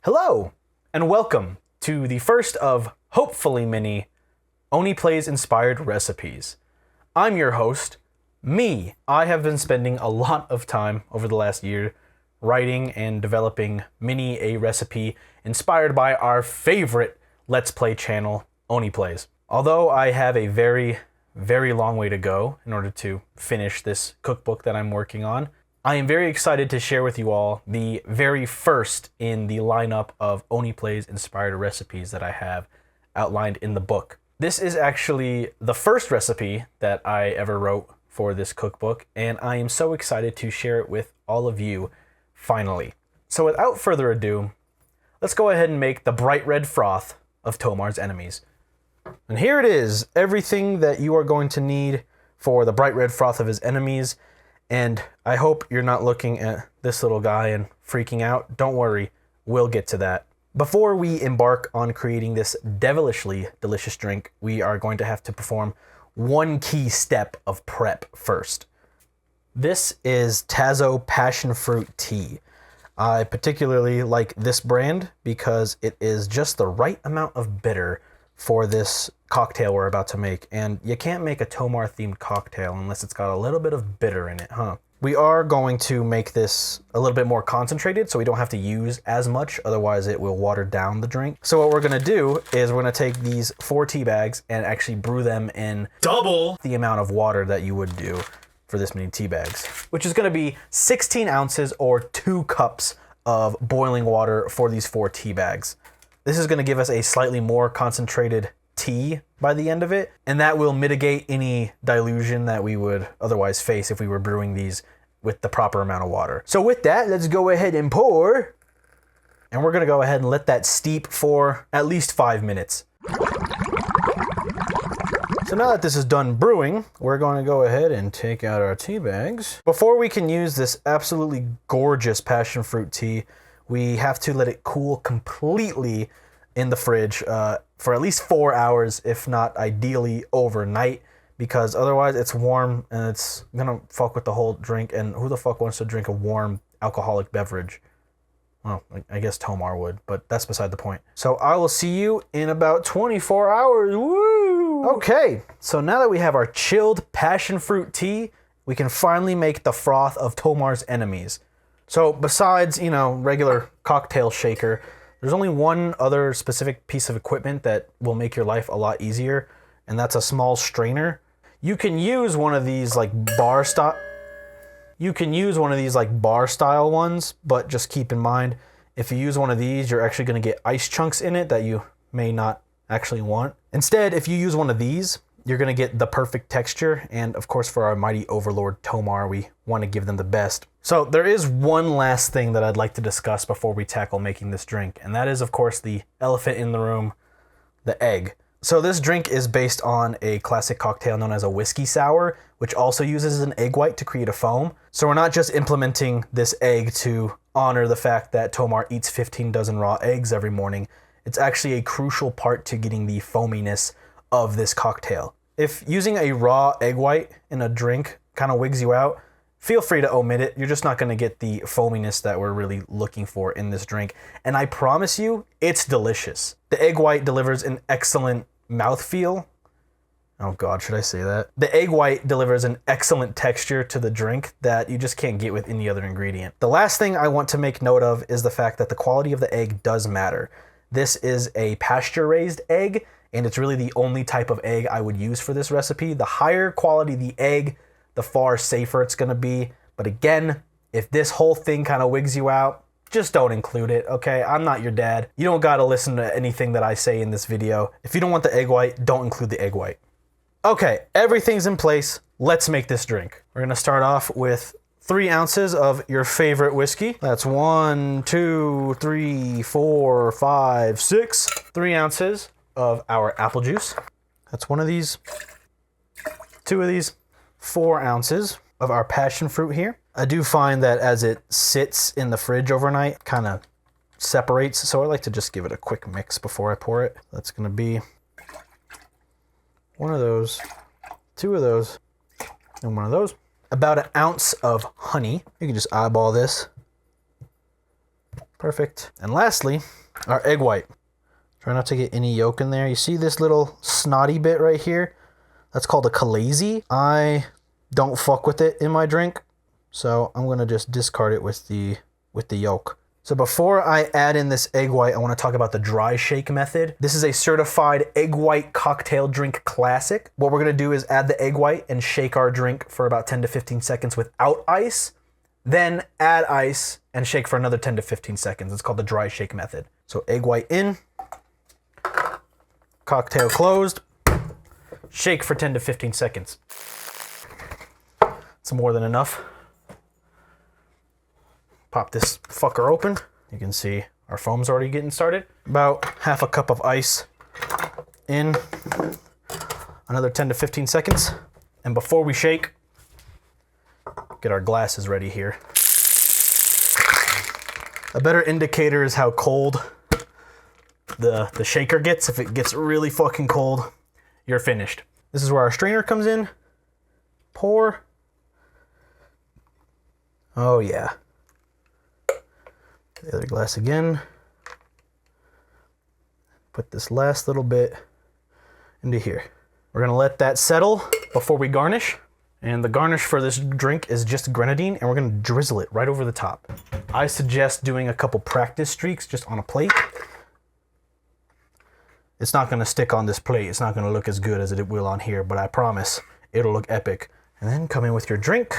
Hello, and welcome to the first of, hopefully many, Oneyplays inspired recipes. I'm your host, me. I have been spending a lot of time over the last year writing and developing many a recipe inspired by our favorite Let's Play channel, Oneyplays. Although I have a very long way to go in order to finish this cookbook that I'm working on, I am very excited to share with you all the very first in the lineup of Oneyplays inspired recipes that I have outlined in the book. This is actually the first recipe that I ever wrote for this cookbook, and I am so excited to share it with all of you finally. So without further ado, let's go ahead and make the bright red froth of Tomar's enemies. And here it is, everything that you are going to need for the bright red froth of his enemies. And I hope you're not looking at this little guy and freaking out. Don't worry, we'll get to that. Before we embark on creating this devilishly delicious drink, we are going to have to perform one key step of prep first. This is Tazo passion fruit tea. I particularly like this brand because it is just the right amount of bitter for this cocktail we're about to make, and you can't make a Tomar themed cocktail unless it's got a little bit of bitter in it, huh? We are going to make this a little bit more concentrated so we don't have to use as much, otherwise it will water down the drink. So what we're gonna do is we're gonna take these 4 tea bags and actually brew them in double the amount of water that you would do for this many tea bags, which is gonna be 16 ounces or 2 cups of boiling water for these 4 tea bags. This is going to give us a slightly more concentrated tea by the end of it, and that will mitigate any dilution that we would otherwise face if we were brewing these with the proper amount of water. So with that, let's go ahead and pour, and we're going to go ahead and let that steep for at least 5 minutes. So now that this is done brewing, we're going to go ahead and take out our tea bags. Before we can use this absolutely gorgeous passion fruit tea, we have to let it cool completely in the fridge for at least 4 hours, if not ideally overnight, because otherwise it's warm and it's gonna fuck with the whole drink, and who the fuck wants to drink a warm alcoholic beverage? Well, I guess Tomar would, but that's beside the point. So I will see you in about 24 hours. Woo! Okay, so now that we have our chilled passion fruit tea, we can finally make the froth of Tomar's enemies. So besides, regular cocktail shaker, there's only one other specific piece of equipment that will make your life a lot easier, and that's a small strainer. You can use one of these bar style ones, but just keep in mind, if you use one of these, you're actually going to get ice chunks in it that you may not actually want. Instead, if you use one of these, you're going to get the perfect texture, and of course for our mighty overlord Tomar, we want to give them the best. So there is one last thing that I'd like to discuss before we tackle making this drink, and that is of course the elephant in the room, the egg. So this drink is based on a classic cocktail known as a whiskey sour, which also uses an egg white to create a foam. So we're not just implementing this egg to honor the fact that Tomar eats 15 dozen raw eggs every morning. It's actually a crucial part to getting the foaminess of this cocktail. If using a raw egg white in a drink kind of wigs you out, feel free to omit it. You're just not going to get the foaminess that we're really looking for in this drink. And I promise you, it's delicious. The egg white delivers an excellent mouthfeel. Oh God, should I say that? The egg white delivers an excellent texture to the drink that you just can't get with any other ingredient. The last thing I want to make note of is the fact that the quality of the egg does matter. This is a pasture-raised egg, and it's really the only type of egg I would use for this recipe. The higher quality the egg, the far safer it's gonna be. But again, if this whole thing kind of wigs you out, just don't include it, okay? I'm not your dad. You don't gotta listen to anything that I say in this video. If you don't want the egg white, don't include the egg white. Okay, everything's in place. Let's make this drink. We're gonna start off with 3 ounces of your favorite whiskey. That's 1, 2, 3, 4, 5, 6. 3 ounces of our apple juice. That's 1 of these. 2 of these. 4 ounces of our passion fruit here. I do find that as it sits in the fridge overnight, it kind of separates, so I like to just give it a quick mix before I pour it. That's gonna be 1 of those, 2 of those, and 1 of those. About 1 ounce of honey. You can just eyeball this. Perfect. And lastly, our egg white. Try not to get any yolk in there. You see this little snotty bit right here? That's called a calazi. I don't fuck with it in my drink, so I'm gonna just discard it with the yolk. So before I add in this egg white, I want to talk about the dry shake method. This is a certified egg white cocktail drink classic. What we're gonna do is add the egg white and shake our drink for about 10 to 15 seconds without ice, then add ice and shake for another 10 to 15 seconds. It's called the dry shake method. So egg white in, cocktail closed, shake for 10 to 15 seconds. It's more than enough. Pop this fucker open. You can see our foam's already getting started. About half a cup of ice in, another 10 to 15 seconds. And before we shake, get our glasses ready here. A better indicator is how cold the shaker gets. If it gets really fucking cold, you're finished. This is where our strainer comes in. Pour. Oh yeah. The other glass again. Put this last little bit into here. We're gonna let that settle before we garnish. And the garnish for this drink is just grenadine, and we're gonna drizzle it right over the top. I suggest doing a couple practice streaks just on a plate. It's not gonna stick on this plate. It's not gonna look as good as it will on here, but I promise it'll look epic. And then come in with your drink.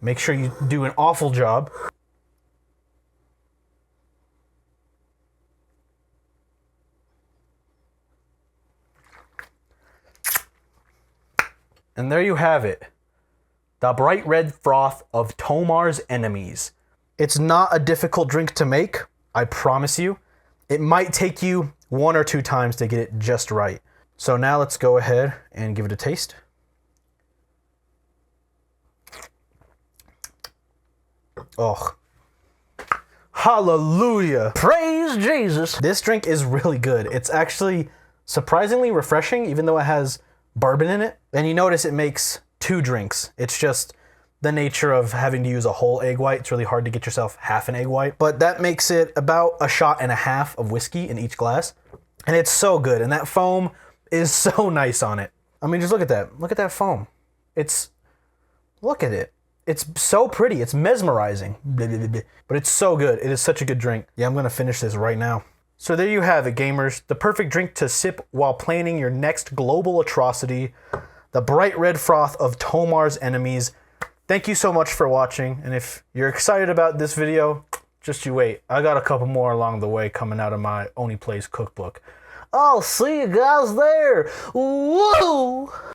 Make sure you do an awful job. And there you have it. The bright red froth of Tomar's enemies. It's not a difficult drink to make, I promise you. It might take you 1 or 2 times to get it just right. So now let's go ahead and give it a taste. Oh, hallelujah. Praise Jesus. This drink is really good. It's actually surprisingly refreshing, even though it has bourbon in it. And you notice it makes 2 drinks. It's just the nature of having to use a whole egg white. It's really hard to get yourself half an egg white, but that makes it about a shot and a half of whiskey in each glass. And it's so good. And that foam is so nice on it. I mean, just look at that. Look at that foam. Look at it. It's so pretty. It's mesmerizing. But it's so good. It is such a good drink. Yeah, I'm going to finish this right now. So there you have it, gamers. The perfect drink to sip while planning your next global atrocity. The bright red froth of Tomar's enemies. Thank you so much for watching. And if you're excited about this video, just you wait. I got a couple more along the way coming out of my Oneyplays cookbook. I'll see you guys there. Woo!